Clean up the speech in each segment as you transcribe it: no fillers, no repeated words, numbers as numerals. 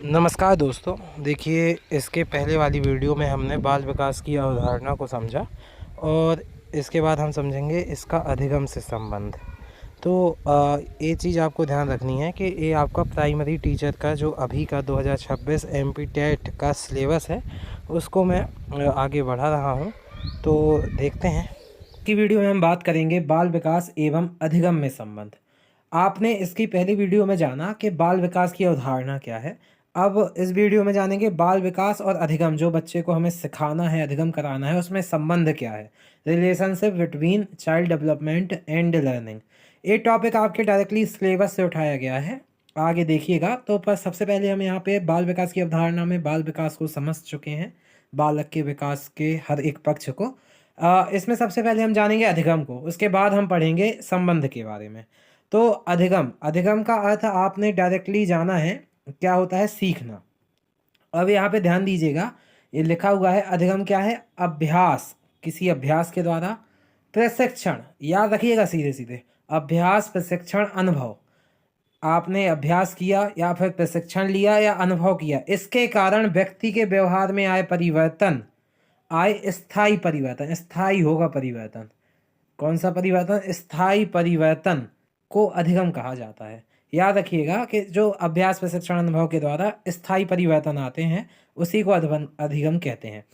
नमस्कार दोस्तों। देखिए, इसके पहले वाली वीडियो में हमने बाल विकास की अवधारणा को समझा और इसके बाद हम समझेंगे इसका अधिगम से संबंध। तो ये चीज़ आपको ध्यान रखनी है कि ये आपका प्राइमरी टीचर का जो अभी का 2026 एमपी टेट का सिलेबस है, उसको मैं आगे बढ़ा रहा हूँ। तो देखते हैं कि वीडियो में हम बात करेंगे बाल विकास एवं अधिगम में संबंध। आपने इसकी पहली वीडियो में जाना कि बाल विकास की अवधारणा क्या है। अब इस वीडियो में जानेंगे बाल विकास और अधिगम, जो बच्चे को हमें सिखाना है, अधिगम कराना है, उसमें संबंध क्या है, relationship between child development and learning. ये टॉपिक आपके डायरेक्टली सिलेबस से उठाया गया है, आगे देखिएगा। तो पर सबसे पहले हम यहाँ पे बाल विकास की अवधारणा में बाल विकास को समझ चुके हैं, बालक के विकास के हर एक पक्ष को। इसमें सबसे पहले हम जानेंगे अधिगम को, उसके बाद हम पढ़ेंगे संबंध के बारे में। तो अधिगम, अधिगम का अर्थ आपने डायरेक्टली जाना है, क्या होता है, सीखना। अब यहाँ पे ध्यान दीजिएगा, ये लिखा हुआ है अधिगम क्या है, अभ्यास, किसी अभ्यास के द्वारा, प्रशिक्षण, याद रखिएगा सीधे सीधे, अभ्यास, प्रशिक्षण, अनुभव। आपने अभ्यास किया या फिर प्रशिक्षण लिया या अनुभव किया, इसके कारण व्यक्ति के व्यवहार में आए परिवर्तन, आए स्थायी परिवर्तन, स्थायी होगा परिवर्तन। कौन सा परिवर्तन, स्थायी परिवर्तन को अधिगम कहा जाता है। याद रखिएगा कि जो अभ्यास, प्रशिक्षण, अनुभव के द्वारा स्थायी परिवर्तन आते हैं, उसी को अधिगम कहते हैं।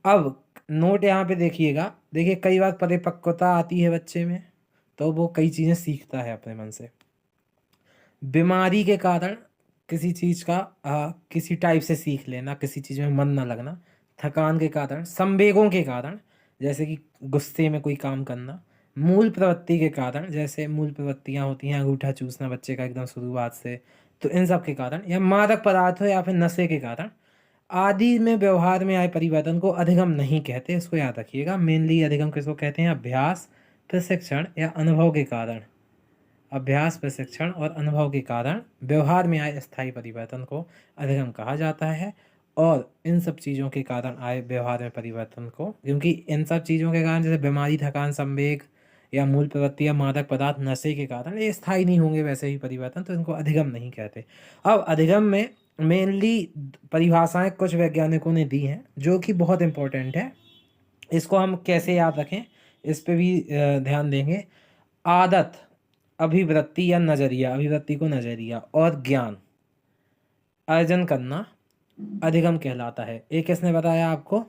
अब नोट यहाँ पे देखिएगा, देखिए कई बार परिपक्वता आती है बच्चे में, तो वो कई चीज़ें सीखता है अपने मन से। बीमारी के कारण किसी चीज़ का किसी टाइप से सीख लेना, किसी चीज़ में मन ना लगना, थकान के कारण, संवेगों के कारण, जैसे कि गुस्से में कोई काम करना, मूल प्रवृत्ति के कारण, जैसे मूल प्रवृत्तियाँ होती हैं अंगूठा चूसना बच्चे का एकदम शुरुआत से, तो इन सब के कारण, या मादक पदार्थों या फिर नशे के कारण आदि में व्यवहार में आए परिवर्तन को अधिगम नहीं कहते, इसको याद रखिएगा। मेनली अधिगम किसको कहते हैं, अभ्यास, प्रशिक्षण या अनुभव के कारण, अभ्यास, प्रशिक्षण और अनुभव के कारण व्यवहार में आए स्थायी परिवर्तन को अधिगम कहा जाता है। और इन सब चीज़ों के कारण आए व्यवहार में परिवर्तन को, क्योंकि इन सब चीज़ों के कारण, जैसे बीमारी, थकान, संवेग या मूल प्रवृत्ति या मादक पदार्थ, नशे के कारण ये स्थायी नहीं होंगे वैसे ही परिवर्तन, तो इनको अधिगम नहीं कहते। अब अधिगम में मेनली परिभाषाएं कुछ वैज्ञानिकों ने दी हैं, जो कि बहुत इंपॉर्टेंट है। इसको हम कैसे याद रखें, इस पे भी ध्यान देंगे। आदत, अभिवृत्ति या नजरिया, अभिवृत्ति को नजरिया, और ज्ञान अर्जन करना अधिगम कहलाता है। ये किसने बताया आपको,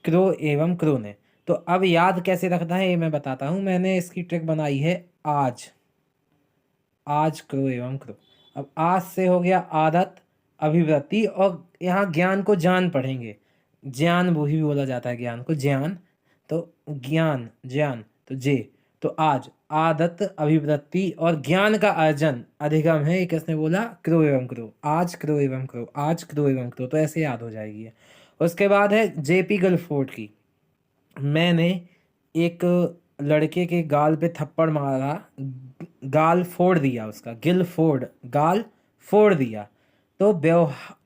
क्रो एवं क्रो ने। तो अब याद कैसे रखना है ये मैं बताता हूँ, मैंने इसकी ट्रिक बनाई है। आज, आज क्रो एवं क्रो। अब आज से हो गया आदत, अभिवृत्ति, और यहाँ ज्ञान को जान पढ़ेंगे, ज्ञान वो ही बोला जाता है, ज्ञान को ज्ञान, तो ज्ञान, ज्ञान, तो जे, तो आज, आदत, अभिवृत्ति और ज्ञान का अर्जन अधिगम है। ये किसने बोला, क्रो एवं क्रो। आज क्रो एवं क्रो, आज क्रो एवं क्रो, तो ऐसे याद हो जाएगी। उसके बाद है जेपी गलफोर्ड की, मैंने एक लड़के के गाल पे थप्पड़ मारा, गाल फोड़ दिया उसका, गिल फोड़, गाल फोड़ दिया, तो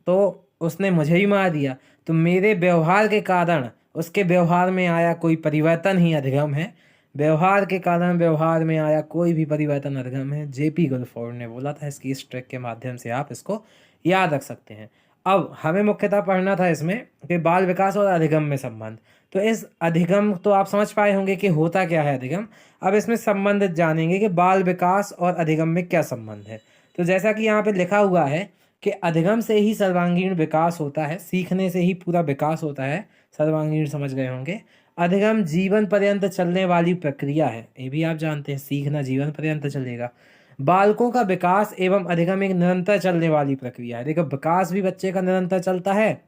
तो उसने मुझे ही मार दिया, तो मेरे व्यवहार के कारण उसके व्यवहार में आया कोई परिवर्तन ही अधिगम है। व्यवहार के कारण व्यवहार में आया कोई भी परिवर्तन अधिगम है, जेपी गलफोर्ड ने बोला था। इसकी इस ट्रिक के माध्यम से आप इसको याद रख सकते हैं। अब हमें मुख्यतः पढ़ना था इसमें कि बाल विकास और अधिगम में संबंध। तो इस अधिगम तो आप समझ पाए होंगे कि होता क्या है अधिगम। अब इसमें संबंध जानेंगे कि बाल विकास और अधिगम में क्या संबंध है। तो जैसा कि यहाँ पे लिखा हुआ है कि अधिगम से ही सर्वांगीण विकास होता है, सीखने से ही पूरा विकास होता है, सर्वांगीण समझ गए होंगे। अधिगम जीवन पर्यंत चलने वाली प्रक्रिया है, ये भी आप जानते हैं, सीखना जीवन पर्यंत चलेगा। बालकों का विकास एवं अधिगम एक निरंतर चलने वाली प्रक्रिया है। देखो, विकास भी बच्चे का निरंतर चलता है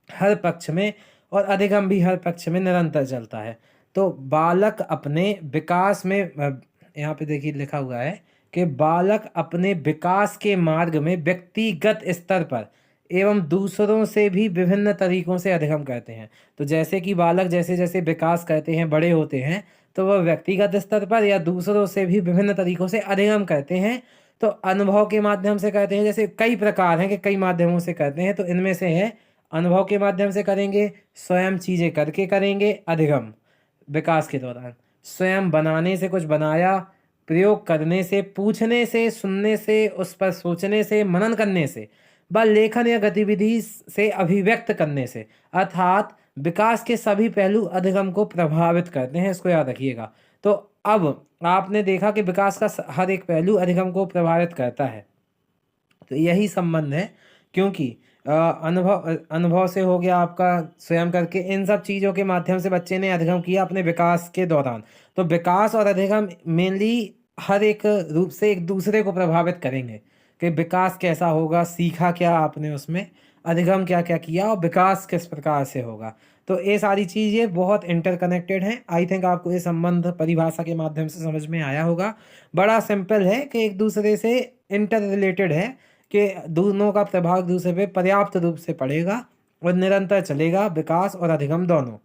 हर पक्ष में, और अधिगम भी हर पक्ष में निरंतर चलता है। तो बालक अपने विकास में, यहाँ पे देखिए लिखा हुआ है कि बालक अपने विकास के मार्ग में व्यक्तिगत स्तर पर एवं दूसरों से भी विभिन्न तरीकों से अधिगम करते हैं। तो जैसे कि बालक जैसे जैसे विकास करते हैं, बड़े होते हैं, तो वह व्यक्तिगत स्तर पर या दूसरों से भी विभिन्न तरीकों से अधिगम करते हैं। तो अनुभव के माध्यम से करते हैं, जैसे कई प्रकार हैं कि कई माध्यमों से करते हैं, तो इनमें से है अनुभव के माध्यम से करेंगे, स्वयं चीज़ें करके करेंगे अधिगम विकास के दौरान, स्वयं बनाने से, कुछ बनाया, प्रयोग करने से, पूछने से, सुनने से, उस पर सोचने से, मनन करने से, व लेखन या गतिविधि से अभिव्यक्त करने से, अर्थात विकास के सभी पहलू अधिगम को प्रभावित करते हैं, इसको याद रखिएगा। तो अब आपने देखा कि विकास का हर एक पहलू अधिगम को प्रभावित करता है, तो यही संबंध है, क्योंकि अनुभव से हो गया आपका, स्वयं करके इन सब चीज़ों के माध्यम से बच्चे ने अधिगम किया अपने विकास के दौरान। तो विकास और अधिगम मेनली हर एक रूप से एक दूसरे को प्रभावित करेंगे कि विकास कैसा होगा, सीखा क्या आपने उसमें, अधिगम क्या क्या किया और विकास किस प्रकार से होगा। तो ये सारी चीज़ें बहुत इंटरकनेक्टेड हैं। आई थिंक आपको ये संबंध परिभाषा के माध्यम से समझ में आया होगा। बड़ा सिंपल है कि एक दूसरे से इंटर रिलेटेड है, कि दोनों का प्रभाव एक दूसरे पे पर्याप्त रूप से पड़ेगा और निरंतर चलेगा, विकास और अधिगम दोनों।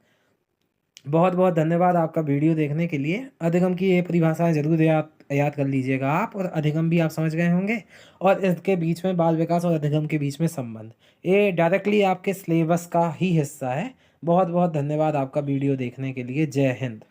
बहुत बहुत धन्यवाद आपका वीडियो देखने के लिए। अधिगम की ये परिभाषाएं जरूर याद कर लीजिएगा आप, और अधिगम भी आप समझ गए होंगे, और इसके बीच में बाल विकास और अधिगम के बीच में संबंध, ये डायरेक्टली आपके सिलेबस का ही हिस्सा है। बहुत बहुत धन्यवाद आपका वीडियो देखने के लिए। जय हिंद।